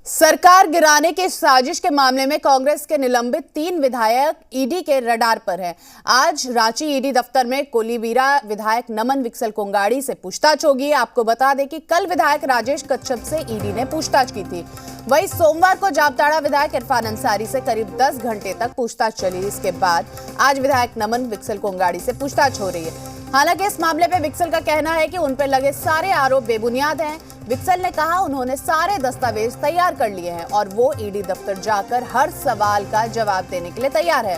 सरकार गिराने की साजिश के मामले में कांग्रेस के निलंबित 3 विधायक ईडी के रडार पर हैं। आज रांची ईडी दफ्तर में कोलीबीरा विधायक नमन विक्सल कोंगाड़ी से पूछताछ होगी। आपको बता दें कि कल विधायक राजेश कच्छप से ईडी ने पूछताछ की थी। वहीं सोमवार को जामताड़ा विधायक इरफान अंसारी से करीब 10 घंटे तक पूछताछ चली। इसके बाद आज विधायक नमन विक्सल कोंगाड़ी से पूछताछ हो रही है। हालांकि इस मामले पे विक्सल का कहना है कि उन पर लगे सारे आरोप बेबुनियाद हैं। विक्सल ने कहा उन्होंने सारे दस्तावेज तैयार कर लिए हैं और वो ईडी दफ्तर जाकर हर सवाल का जवाब देने के लिए तैयार है।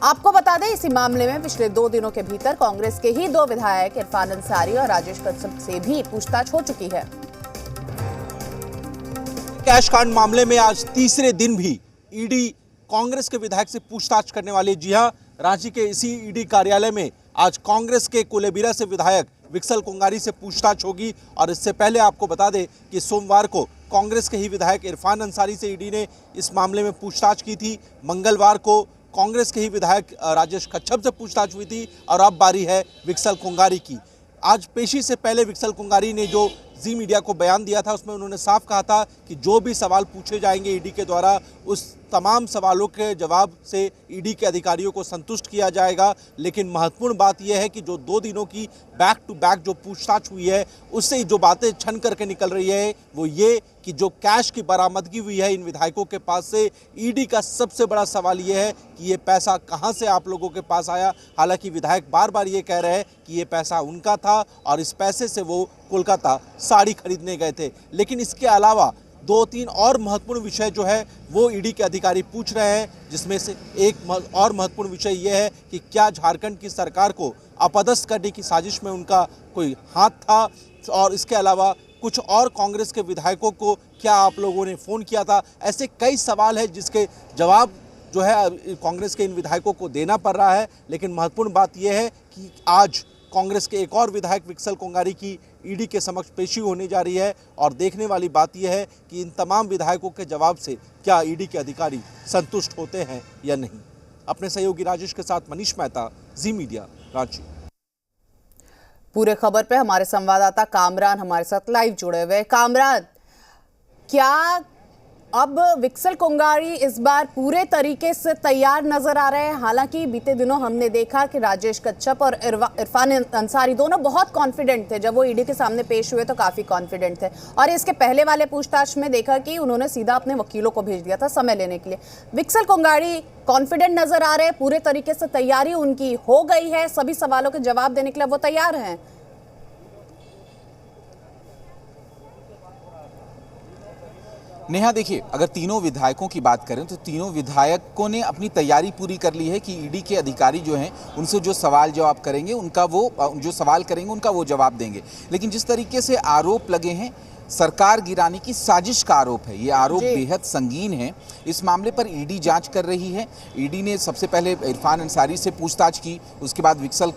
आपको बता दें, इसी मामले में पिछले 2 दिनों के भीतर कांग्रेस के ही 2 विधायक इरफान अंसारी और राजेश कच्छप से भी पूछताछ हो चुकी है। कैश कांड मामले में आज तीसरे दिन भी ईडी कांग्रेस के विधायक से पूछताछ करने वाली। जी हां, रांची के इसी ईडी कार्यालय में आज कांग्रेस के कोलेबीरा से विधायक विक्सल कोंगाड़ी से पूछताछ होगी। और इससे पहले आपको बता दें कि सोमवार को कांग्रेस के ही विधायक इरफान अंसारी से ईडी ने इस मामले में पूछताछ की थी। मंगलवार को कांग्रेस के ही विधायक राजेश कच्छप से पूछताछ हुई थी और अब बारी है विक्सल कोंगाड़ी की। आज पेशी से पहले विक्सल कोंगाड़ी ने जो जी मीडिया को बयान दिया था, उसमें उन्होंने साफ कहा था कि जो भी सवाल पूछे जाएंगे ईडी के द्वारा, उस तमाम सवालों के जवाब से ईडी के अधिकारियों को संतुष्ट किया जाएगा। लेकिन महत्वपूर्ण बात यह है कि जो 2 दिनों की बैक टू बैक जो पूछताछ हुई है, उससे जो बातें छन करके निकल रही है वो ये कि जो कैश की बरामदगी हुई है इन विधायकों के पास से, ईडी का सबसे बड़ा सवाल ये है कि ये पैसा कहाँ से आप लोगों के पास आया। हालांकि विधायक बार बार ये कह रहे हैं कि ये पैसा उनका था और इस पैसे से वो कोलकाता साड़ी खरीदने गए थे। लेकिन इसके अलावा 2-3 और महत्वपूर्ण विषय जो है वो ईडी के अधिकारी पूछ रहे हैं, जिसमें से एक और महत्वपूर्ण विषय ये है कि क्या झारखंड की सरकार को अपदस्थ करने की साजिश में उनका कोई हाथ था, और इसके अलावा कुछ और कांग्रेस के विधायकों को क्या आप लोगों ने फ़ोन किया था। ऐसे कई सवाल हैं जिसके जवाब जो है कांग्रेस के इन विधायकों को देना पड़ रहा है। लेकिन महत्वपूर्ण बात यह है कि आज कांग्रेस के एक और विधायक विक्सल कोंगाड़ी की ईडी के समक्ष पेशी होने जा रही है और देखने वाली बात यह है कि इन तमाम विधायकों के जवाब से क्या ईडी के अधिकारी संतुष्ट होते हैं या नहीं। अपने सहयोगी राजेश के साथ मनीष मेहता, जी मीडिया, रांची। पूरे खबर पे हमारे संवाददाता कामरान हमारे साथ लाइव जुड़े हुए। कामरान, क्या अब विक्सल कोंगाड़ी इस बार पूरे तरीके से तैयार नजर आ रहे हैं? हालांकि बीते दिनों हमने देखा कि राजेश कच्छप और इरफान अंसारी दोनों बहुत कॉन्फिडेंट थे। जब वो ईडी के सामने पेश हुए तो काफी कॉन्फिडेंट थे, और इसके पहले वाले पूछताछ में देखा कि उन्होंने सीधा अपने वकीलों को भेज दिया था समय लेने के लिए। विक्सल कोंगाड़ी कॉन्फिडेंट नजर आ रहे हैं, पूरे तरीके से तैयारी उनकी हो गई है, सभी सवालों के जवाब देने के लिए वो तैयार हैं। नेहा, देखिए, अगर तीनों विधायकों की बात करें तो तीनों विधायकों ने अपनी तैयारी पूरी कर ली है कि ईडी के अधिकारी जो हैं उनसे जो सवाल जवाब करेंगे उनका वो जवाब देंगे। लेकिन जिस तरीके से आरोप लगे हैं, सरकार गिराने की साजिश का आरोप है, ये आरोप बेहद संगीन है। इस मामले पर ईडी जांच कर रही है। ईडी ने सबसे पहले इरफान अंसारी से पूछताछ की, उसके बाद विक्सल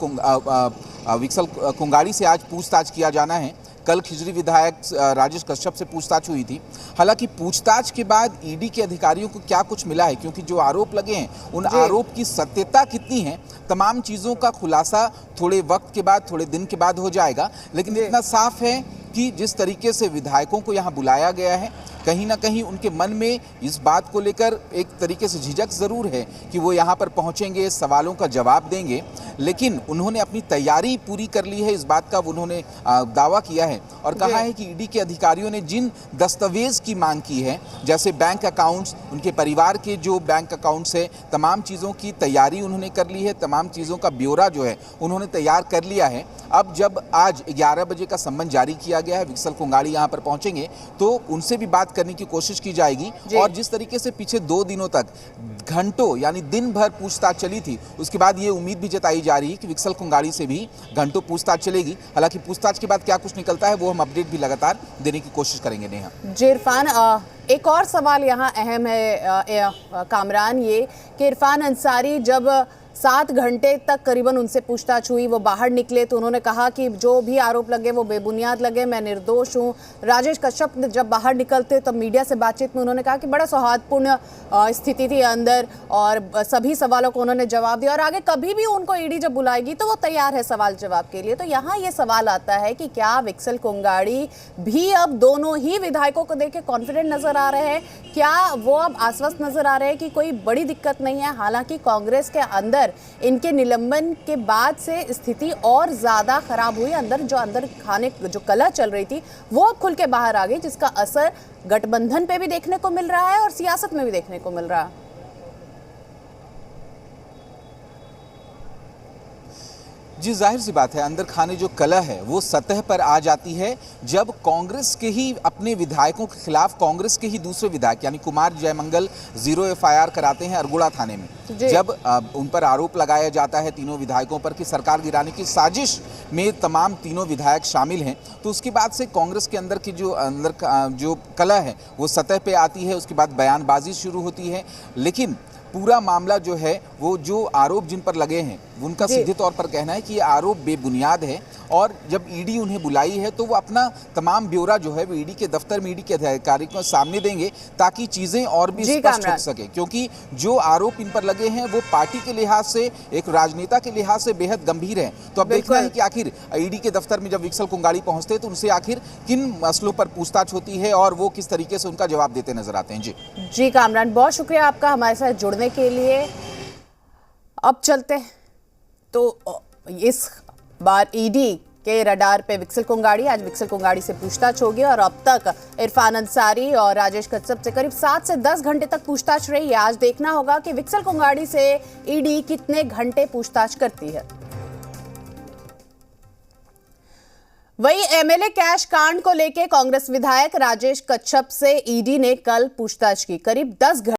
कोंगाड़ी से आज पूछताछ किया जाना है। कल खिजरी विधायक राजेश कच्छप से पूछताछ हुई थी। हालांकि पूछताछ के बाद ईडी के अधिकारियों को क्या कुछ मिला है, क्योंकि जो आरोप लगे हैं उन आरोप की सत्यता कितनी है, तमाम चीज़ों का खुलासा थोड़े वक्त के बाद, थोड़े दिन के बाद हो जाएगा। लेकिन इतना साफ है कि जिस तरीके से विधायकों को यहाँ बुलाया गया है, कहीं ना कहीं उनके मन में इस बात को लेकर एक तरीके से झिझक ज़रूर है कि वो यहाँ पर पहुँचेंगे, सवालों का जवाब देंगे। लेकिन उन्होंने अपनी तैयारी पूरी कर ली है, इस बात का उन्होंने दावा किया है और कहा है कि ईडी के अधिकारियों ने जिन दस्तावेज़ की मांग की है, जैसे बैंक अकाउंट्स, उनके परिवार के जो बैंक अकाउंट्स है, तमाम चीज़ों की तैयारी उन्होंने कर ली है, तमाम चीज़ों का ब्यौरा जो है उन्होंने तैयार कर लिया है। अब जब आज 11 बजे का सम्मन जारी किया गया है, विक्सल कोंगाड़ी यहाँ पर पहुँचेंगे तो उनसे भी बात करने की कोशिश की जाएगी। और जिस तरीके से पीछे 2 दिनों तक घंटों यानी दिन भर पूछताछ चली थी, उसके बाद ये उम्मीद भी जताई जा रही है कि विक्सल कोंगाड़ी से भी घंटों पूछताछ चलेगी। हालांकि पूछताछ के बाद क्या कुछ निकलता है वो हम अपडेट भी लगातार देने की कोशिश करेंगे। नेहा जी, इरफान, एक और सवाल यहाँ अहम है कामरान, ये कि इरफान अंसारी जब 7 घंटे तक करीबन उनसे पूछताछ हुई। वो बाहर निकले तो उन्होंने कहा कि जो भी आरोप लगे वो बेबुनियाद लगे, मैं निर्दोष हूँ। राजेश कश्यप जब बाहर निकलते तब मीडिया से बातचीत में उन्होंने कहा कि बड़ा सौहार्दपूर्ण स्थिति थी अंदर और सभी सवालों को उन्होंने जवाब दिया और आगे कभी भी उनको ईडी जब बुलाएगी तो वो तैयार है सवाल जवाब के लिए। तो यहाँ ये सवाल आता है कि क्या विक्सल कोंगाड़ी भी अब दोनों ही विधायकों को देख के कॉन्फिडेंट नजर आ रहे हैं? क्या वो अब आश्वस्त नजर आ रहे हैं कि कोई बड़ी दिक्कत नहीं है? हालांकि कांग्रेस के अंदर इनके निलंबन के बाद से स्थिति और ज्यादा खराब हुई। अंदर खाने जो कलह चल रही थी वो अब खुल के बाहर आ गई, जिसका असर गठबंधन पे भी देखने को मिल रहा है और सियासत में भी देखने को मिल रहा है। जी, जाहिर सी बात है, अंदर खाने जो कलह है वो सतह पर आ जाती है जब कांग्रेस के ही अपने विधायकों के खिलाफ कांग्रेस के ही दूसरे विधायक यानी कुमार जयमंगल 0 एफआईआर कराते हैं अरगोड़ा थाने में। जब उन पर आरोप लगाया जाता है तीनों विधायकों पर कि सरकार गिराने की साजिश में तमाम तीनों विधायक शामिल हैं, तो उसके बाद से कांग्रेस के अंदर की जो कलह है वो सतह पे आती है। उसके बाद बयानबाजी शुरू होती है, लेकिन पूरा मामला जो है वो जो आरोप जिन पर लगे हैं उनका सीधे तौर पर कहना है कि ये आरोप बेबुनियाद है और जब ईडी उन्हें बुलाई है तो वो अपना तमाम ब्यौरा जो है वो ईडी के दफ्तर में ईडी के अधिकारी को सामने देंगे ताकि चीजें और भी स्पष्ट हो सके, क्योंकि जो आरोप इन पर लगे हैं वो पार्टी के लिहाज से, एक राजनेता के लिहाज से बेहद गंभीर है। तो अब देखना है कि आखिर ईडी के दफ्तर में जब विक्सल कोंगाड़ी पहुंचते हैं तो उनसे आखिर किन मसलों पर पूछताछ होती है और वो किस तरीके से उनका जवाब देते नजर आते हैं। जी कामरान, बहुत शुक्रिया आपका हमारे साथ जुड़ने के लिए। अब चलते तो इस बार ईडी के रडार पे विक्सल कोंगाड़ी, आज विक्सल कोंगाड़ी से पूछताछ होगी और अब तक इरफान अंसारी और राजेश कश्यप से करीब 7 से 10 घंटे तक पूछताछ रही है। आज देखना होगा कि विक्सल कोंगाड़ी से ईडी कितने घंटे पूछताछ करती है। वही एमएलए कैश कांड को लेकर कांग्रेस विधायक राजेश कश्यप से ईडी ने कल पूछताछ की। करीब 10